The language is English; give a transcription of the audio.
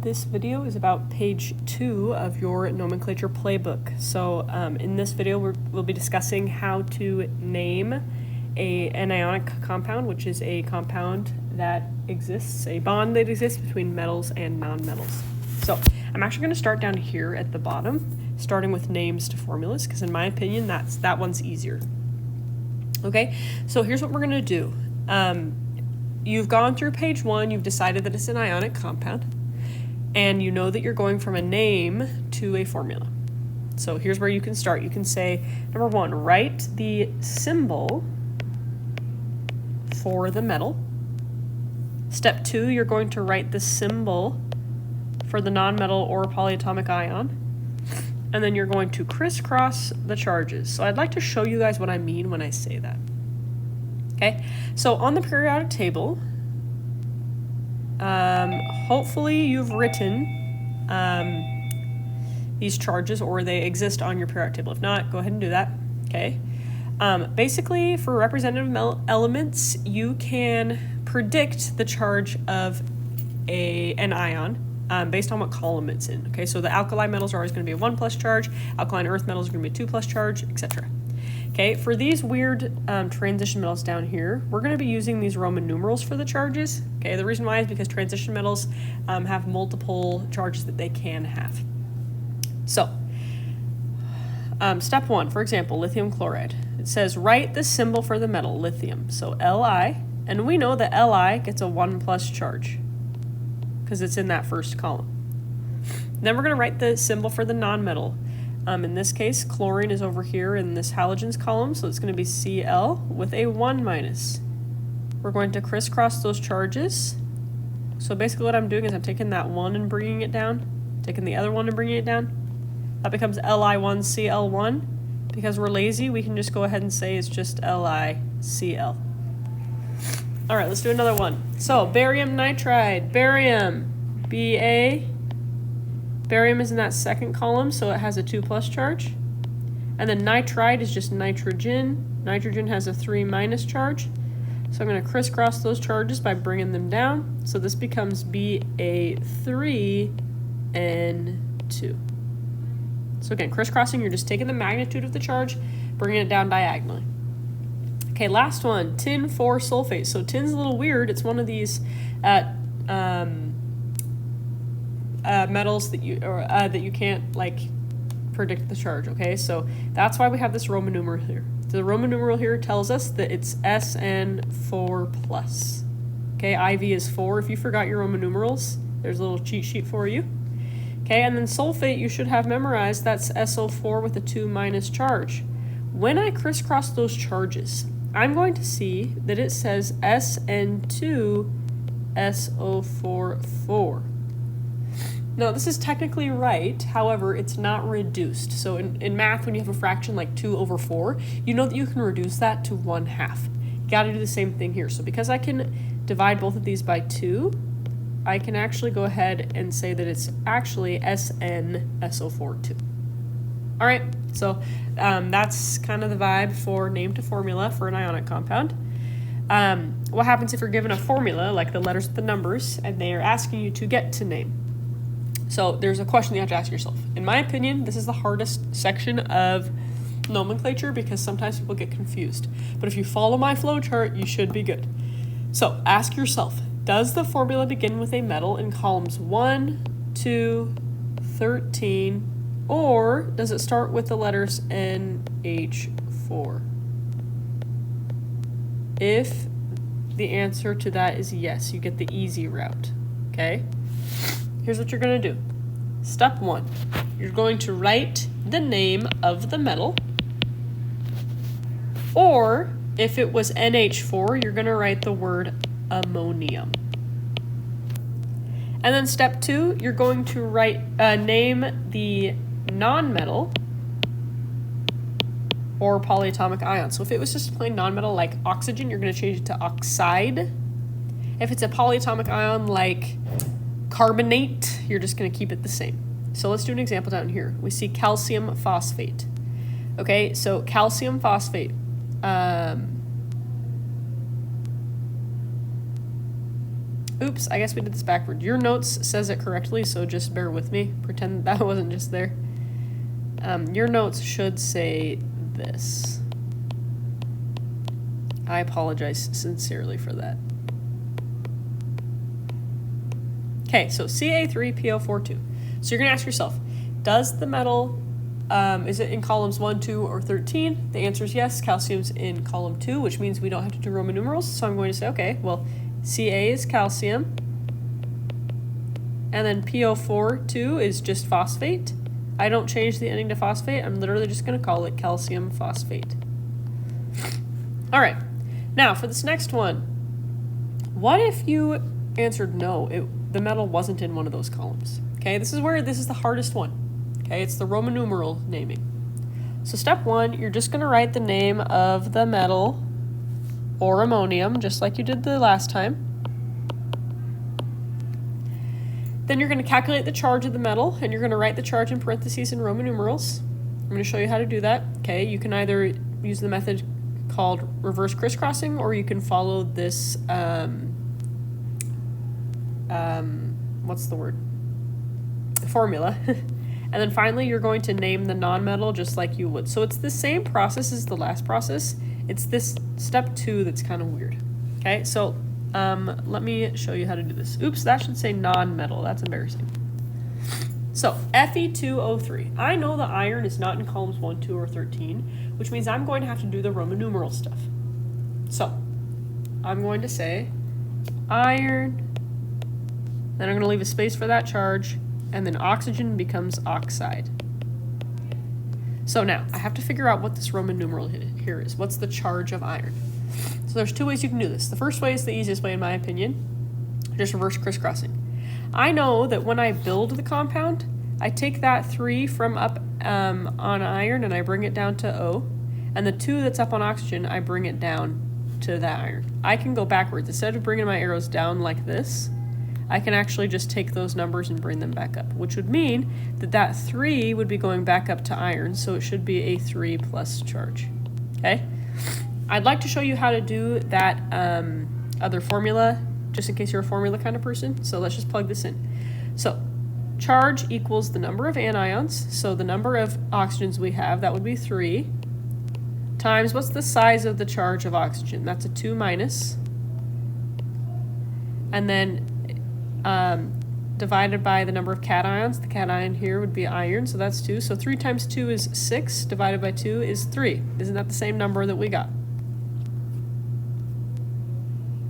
This video is about page 2 of your nomenclature playbook. So in this video we'll be discussing how to name an ionic compound, which is a compound that exists, a bond that exists between metals and nonmetals. So I'm actually going to start down here at the bottom, starting with names to formulas, because in my opinion that one's easier. Okay, so here's what we're going to do. You've gone through page 1, you've decided that it's an ionic compound, and you know that you're going from a name to a formula. So here's where you can start. You can say, number 1, write the symbol for the metal. Step 2, you're going to write the symbol for the nonmetal or polyatomic ion. And then you're going to crisscross the charges. So I'd like to show you guys what I mean when I say that. Okay, so on the periodic table, hopefully you've written these charges, or they exist on your periodic table. If not, go ahead and do that. Okay. Basically, for representative elements, you can predict the charge of an ion based on what column it's in. Okay, so the alkali metals are always going to be a 1+ charge, alkaline earth metals are going to be a 2+ charge, etc. Okay, for these weird transition metals down here, we're going to be using these Roman numerals for the charges. Okay, the reason why is because transition metals have multiple charges that they can have. So, step 1, for example, lithium chloride. It says write the symbol for the metal, lithium. So Li, and we know that Li gets a 1+ charge because it's in that first column. Then we're going to write the symbol for the nonmetal. In this case, chlorine is over here in this halogens column, so it's going to be Cl with a 1-. We're going to crisscross those charges. So basically what I'm doing is I'm taking that 1 and bringing it down, taking the other one and bringing it down. That becomes Li1Cl1. Because we're lazy, we can just go ahead and say it's just LiCl. All right, let's do another one. So barium nitride, barium, Ba. Barium is in that second column, so it has a 2+ charge. And then nitride is just nitrogen. Nitrogen has a 3- charge. So I'm going to crisscross those charges by bringing them down. So this becomes Ba3N2. So again, crisscrossing, you're just taking the magnitude of the charge, bringing it down diagonally. Okay, last one, tin 4 sulfate. So tin's a little weird. It's one of these metals that you can't predict the charge. Okay, so that's why we have this Roman numeral here. The Roman numeral here tells us that it's SN4+. Okay, IV is 4. If you forgot your Roman numerals, there's a little cheat sheet for you. Okay, and then sulfate you should have memorized. That's SO4 with a 2- charge. When I crisscross those charges, I'm going to see that it says SN2SO44. Now, this is technically right, however, it's not reduced. So in math, when you have a fraction like 2/4, you know that you can reduce that to 1/2. You gotta do the same thing here. So because I can divide both of these by 2, I can actually go ahead and say that it's actually SnSO42. All right, so that's kind of the vibe for name to formula for an ionic compound. What happens if you're given a formula, like the letters with the numbers, and they are asking you to get to name? So there's a question you have to ask yourself. In my opinion, this is the hardest section of nomenclature because sometimes people get confused. But if you follow my flow chart, you should be good. So ask yourself, does the formula begin with a metal in columns 1, 2, 13, or does it start with the letters NH4? If the answer to that is yes, you get the easy route, okay? Here's what you're going to do. Step 1, you're going to write the name of the metal, or if it was NH4, you're going to write the word ammonium. And then step 2, you're going to name the nonmetal or polyatomic ion. So if it was just a plain nonmetal like oxygen, you're going to change it to oxide. If it's a polyatomic ion like carbonate, you're just going to keep it the same. So let's do an example down here. We see calcium phosphate. Okay, so calcium phosphate. Oops, I guess we did this backward. Your notes says it correctly, so just bear with me. Pretend that wasn't just there. Your notes should say this. I apologize sincerely for that. Okay, so Ca3PO42. So you're going to ask yourself, does the metal, is it in columns 1, 2, or 13? The answer is yes. Calcium's in column 2, which means we don't have to do Roman numerals. So I'm going to say, okay, well, Ca is calcium. And then PO42 is just phosphate. I don't change the ending to phosphate. I'm literally just going to call it calcium phosphate. All right. Now, for this next one, what if you answered no, the metal wasn't in one of those columns? Okay, this is the hardest one. Okay, it's the Roman numeral naming. So step 1, you're just going to write the name of the metal or ammonium, just like you did the last time. Then you're going to calculate the charge of the metal, and you're going to write the charge in parentheses in Roman numerals. I'm going to show you how to do that. Okay, you can either use the method called reverse crisscrossing, or you can follow this, what's the word? Formula. And then finally, you're going to name the nonmetal just like you would. So it's the same process as the last process. It's this step 2 that's kind of weird. Okay, so let me show you how to do this. Oops, that should say non-metal. That's embarrassing. So Fe2O3. I know the iron is not in columns 1, 2, or 13, which means I'm going to have to do the Roman numeral stuff. So I'm going to say iron, then I'm going to leave a space for that charge, and then oxygen becomes oxide. So now I have to figure out what this Roman numeral here is. What's the charge of iron? So there's 2 ways you can do this. The first way is the easiest way in my opinion, just reverse crisscrossing. I know that when I build the compound, I take that 3 from up on iron and I bring it down to O, and the 2 that's up on oxygen, I bring it down to that iron. I can go backwards. Instead of bringing my arrows down like this, I can actually just take those numbers and bring them back up, which would mean that that 3 would be going back up to iron, so it should be a 3 plus charge. Okay? I'd like to show you how to do that other formula, just in case you're a formula kind of person. So let's just plug this in. So charge equals the number of anions, so the number of oxygens we have, that would be 3, times what's the size of the charge of oxygen? That's a 2 minus. And then divided by the number of cations. The cation here would be iron, so that's 2. So 3 times 2 is 6, divided by 2 is 3. Isn't that the same number that we got?